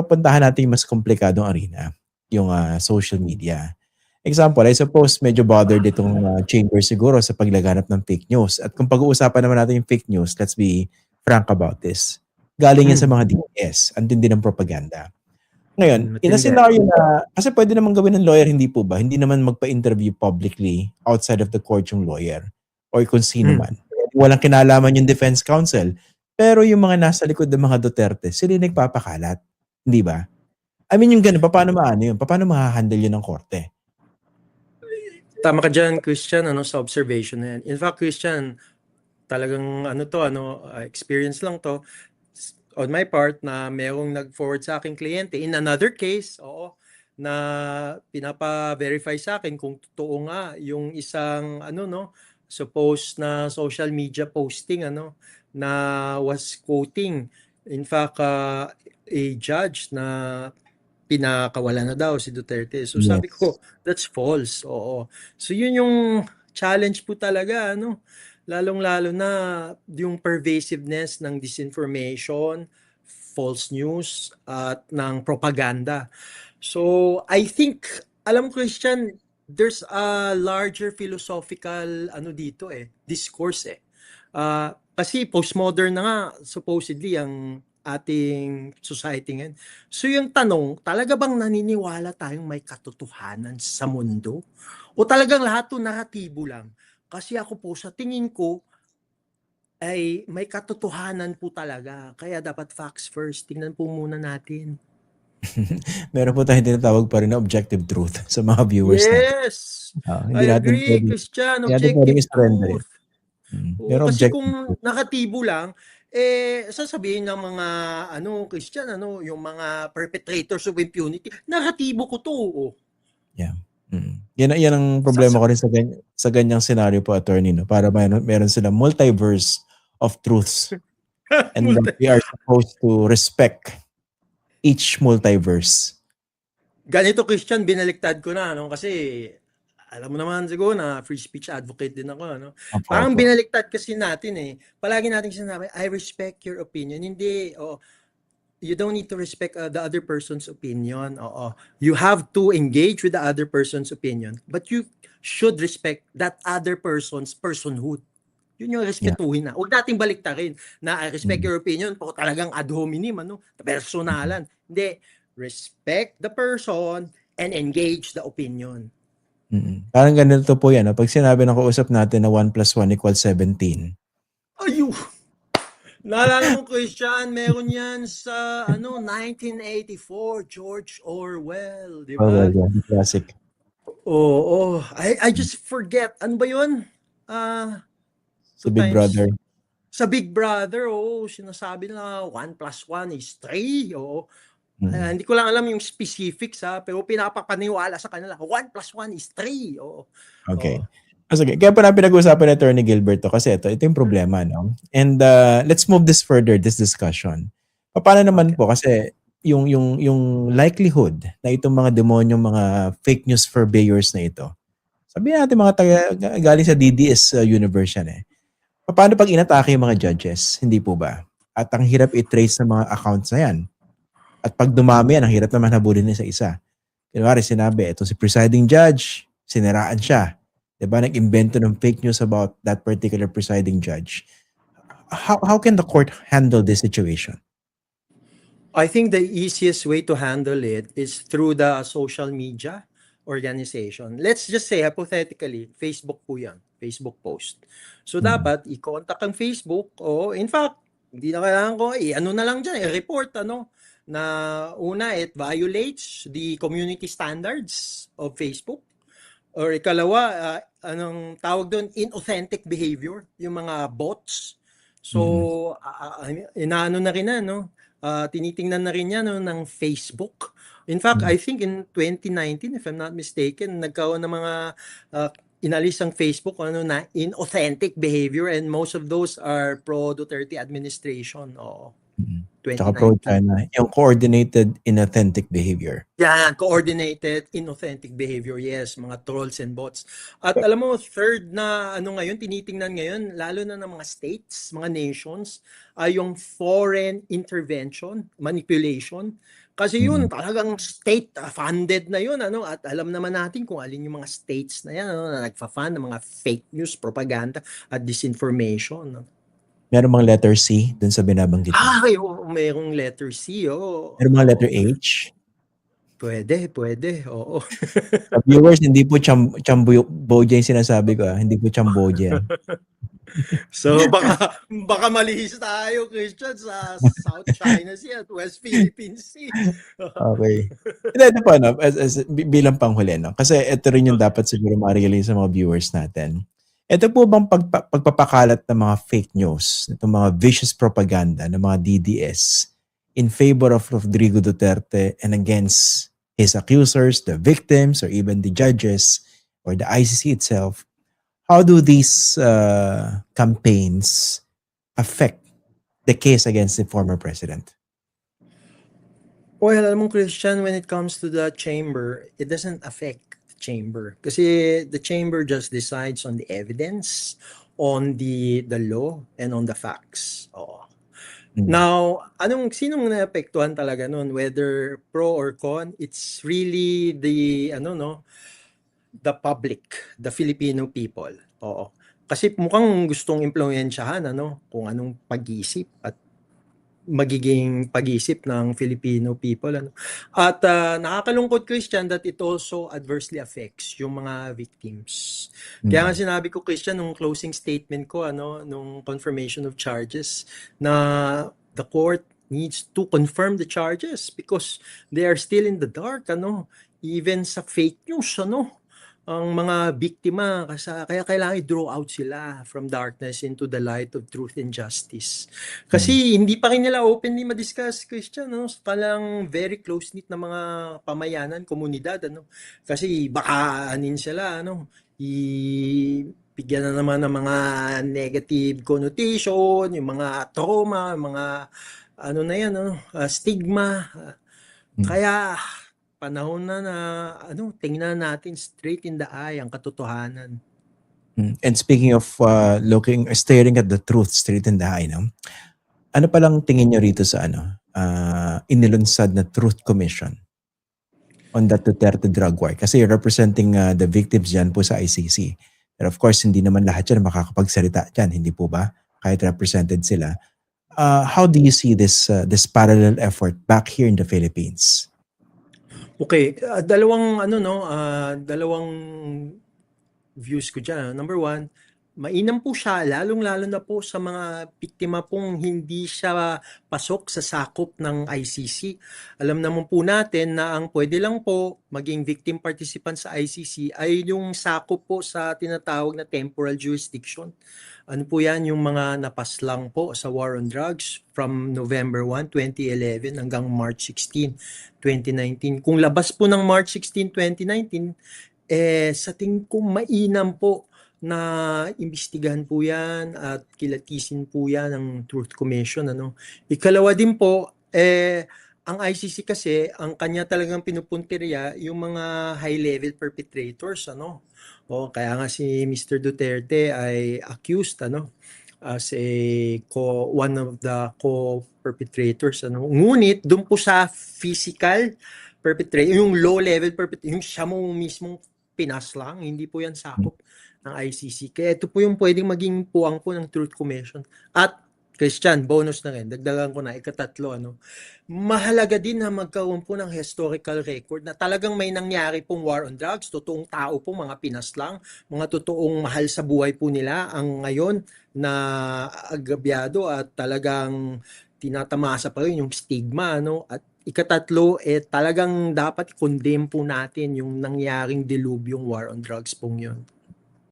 pupuntahan natin yung mas komplikadong arena, yung social media. Example, I suppose medyo bothered itong chamber siguro sa paglaganap ng fake news. At kung pag-uusapan naman natin yung fake news, let's be frank about this. Galing yan sa mga DPS, ang tindi ng propaganda. Ngayon, in a Matindi. scenario na, kasi pwede naman gawin ng lawyer, hindi po ba? Hindi naman magpa-interview publicly outside of the court yung lawyer or kung sino man. Walang kinalaman yung defense counsel. Pero yung mga nasa likod ng mga Duterte, sila yung nagpapakalat. Hindi ba? I mean, yung ganun, paano maano yun? Paano mahahandle yun ng korte? Tama ka dyan, Christian, sa observation na yan. In fact, Christian, talagang experience lang to. On my part, na merong nag-forward sa aking kliyente. In another case, na pinapa-verify sa akin kung totoo nga yung isang, supposed na social media posting, na was quoting. In fact, a judge na pinakawala na daw si Duterte. So sabi ko, that's false. Oo. So yun yung challenge po talaga, lalong-lalo na yung pervasiveness ng disinformation, false news, at ng propaganda. So I think, alam ko, Christian, there's a larger philosophical dito discourse kasi postmodern na nga supposedly ang ating society ngayon. So yung tanong, talaga bang naniniwala tayong may katotohanan sa mundo? O talagang lahat 'to naratibo lang? Kasi ako po, sa tingin ko, ay may katotohanan po talaga. Kaya dapat facts first. Tingnan po muna natin. Meron po tayong tinatawag pa rin na objective truth sa mga viewers natin. Yes! Hindi I natin agree, pwede, Christian. hindi natin pwedeng Objective i-surrender truth. Pero Kasi objective kung truth. nakatibo lang, sasabihin ng mga Christian, yung mga perpetrators of impunity, nakatibo ko to. Yeah. Yan ang problema ko rin sa ganyang scenario po, attorney, no? Para meron silang multiverse of truths. And we are supposed to respect each multiverse. Ganito, Christian, binaliktad ko na, kasi alam mo naman siguro na free speech advocate din ako, Parang binaliktad kasi natin palagi natin sinabi, I respect your opinion. Hindi, you don't need to respect the other person's opinion. You have to engage with the other person's opinion, but you should respect that other person's personhood. Yun yung respetuhin na. Huwag nating baliktarin na I respect your opinion, pero talagang ad hominem, personalan. Hindi, respect the person and engage the opinion. Parang ganito po yan. Pag sinabi ng kausap natin na 1 + 1 = 17. Ayun! Naalala mo, Christian, meron yan sa 1984, George Orwell, di ba? The classic. Oo. I just forget. Ano ba yun? Sa Big Brother. Sa Big Brother, sinasabi na 1 + 1 = 3. Hindi ko lang alam yung specifics pero pinapapaniwala sa kanila 1 + 1 = 3. Okay. Sige, kaya pa na pinag-uusapan ni Attorney Gilberto kasi ito yung problema, no? And let's move this further, this discussion. Paano naman po kasi yung likelihood na itong mga demonyong mga fake news purveyors na ito. Sabihin natin mga galing sa DDS universe yan Paano pag inatake yung mga judges? Hindi po ba? At ang hirap i-trace ng mga accounts na yan. At pag dumami yan, ang hirap naman habulin isa-isa. Kunwari sinabi, ito si presiding judge, siniraan siya. Diba? Nag-invento ng fake news about that particular presiding judge. How can the court handle this situation? I think the easiest way to handle it is through the social media organization. Let's just say, hypothetically, Facebook po yan. Facebook post. So, dapat i-contact ang Facebook. In fact, hindi na kailangan ko, na lang dyan, i-report, na una, it violates the community standards of Facebook. Or ikalawa, anong tawag doon, inauthentic behavior, yung mga bots. So, inaano na rin tinitingnan na rin yan ng Facebook. In fact, I think in 2019, if I'm not mistaken, nagkaroon ng mga inalis ang Facebook na inauthentic behavior, and most of those are pro-Duterte administration. Tsaka 2019. pro-China, yung coordinated inauthentic behavior. Yan, coordinated inauthentic behavior, yes, mga trolls and bots. At alam mo, third na ano ngayon, tinitingnan ngayon, lalo na ng mga states, mga nations, ay yung foreign intervention, manipulation. Kasi yun, talagang state-funded na yun, ano, at alam naman natin kung alin yung mga states na yan, ano, na nagfa-fund ng mga fake news, propaganda, at disinformation. No? Meron bang letter C dun sa binabanggit mo? Ay, oo, mayroong letter C, oo. Meron bang letter H? Pwede, oo. Sa viewers, hindi po Chamboja yung sinasabi ko. Hindi po Chamboja. So baka malihis tayo, Christian, sa South China Sea at West Philippine Sea. Okay. Hindi, ito po, no, bilang panghuli, no? Kasi ito rin yung dapat siguro ma-realize sa mga viewers natin. Ito po bang pagpapakalat ng mga fake news, itong mga vicious propaganda ng mga DDS in favor of Rodrigo Duterte and against his accusers, the victims, or even the judges or the ICC itself, how do these campaigns affect the case against the former president? Well, alam mo, Christian, when it comes to the chamber, it doesn't affect the chamber. Kasi the chamber just decides on the evidence, on the law, and on the facts. Oo. Now, sinong naapektuhan talaga nun? Whether pro or con, it's really the the public, the Filipino people. Oo. Kasi mukhang gustong impluwensyahan kung anong pag-iisip at magiging pag-iisip ng Filipino people. At nakakalungkot, Christian, that it also adversely affects yung mga victims. Kaya nga sinabi ko, Christian, nung closing statement ko, nung confirmation of charges, na the court needs to confirm the charges because they are still in the dark, even sa fake news, ang mga biktima, kaya kailangan i-draw out sila from darkness into the light of truth and justice. Kasi hindi pa rin nila openly ma-discuss, Christian, sa kalang very close-knit na mga pamayanan, komunidad, kasi baka anin sila, bigyan na naman ng mga negative connotation, yung mga trauma, mga stigma. Kaya panahon na tingnan natin straight in the eye ang katotohanan. And speaking of staring at the truth straight in the eye, ano palang tingin nyo rito sa inilunsad na Truth Commission on that Duterte drug war? Kasi you're representing the victims dyan po sa ICC. But of course, hindi naman lahat dyan makakapagsalita dyan, hindi po ba? Kahit represented sila. How do you see this parallel effort back here in the Philippines? Okay, dalawang views ko dyan. Number one, mainam po siya, lalong-lalo na po sa mga biktima pong hindi siya pasok sa sakop ng ICC. Alam naman po natin na ang pwede lang po maging victim participant sa ICC ay yung sakop po sa tinatawag na temporal jurisdiction. Ano po yan? Yung mga napaslang po sa war on drugs from November 1, 2011 hanggang March 16, 2019. Kung labas po ng March 16, 2019, sa tingin ko mainam po na imbestigahan po yan at kilatisin po yan ng Truth Commission. Ikalawa din po, ang ICC kasi, ang kanya talagang pinupuntirya yung mga high-level perpetrators. Kaya nga si Mr. Duterte ay accused as one of the co-perpetrators. Ngunit doon po sa physical perpetrator, yung low-level perpetrator, yung siya mo mismong pinaslang, hindi po yan sakop ng ICC. Kaya ito po yung pwedeng maging puwang po ng Truth Commission. At Christian, bonus na rin, dagdagan ko na, ikatatlo, mahalaga din na magkaroon po ng historical record na talagang may nangyari pong war on drugs, totoong tao po, mga pinaslang, mga totoong mahal sa buhay po nila, ang ngayon na agabyado at talagang tinatamasa pa rin yung stigma, at ikatatlo, talagang dapat i-condemn po natin yung nangyaring dilubyong war on drugs pong yun.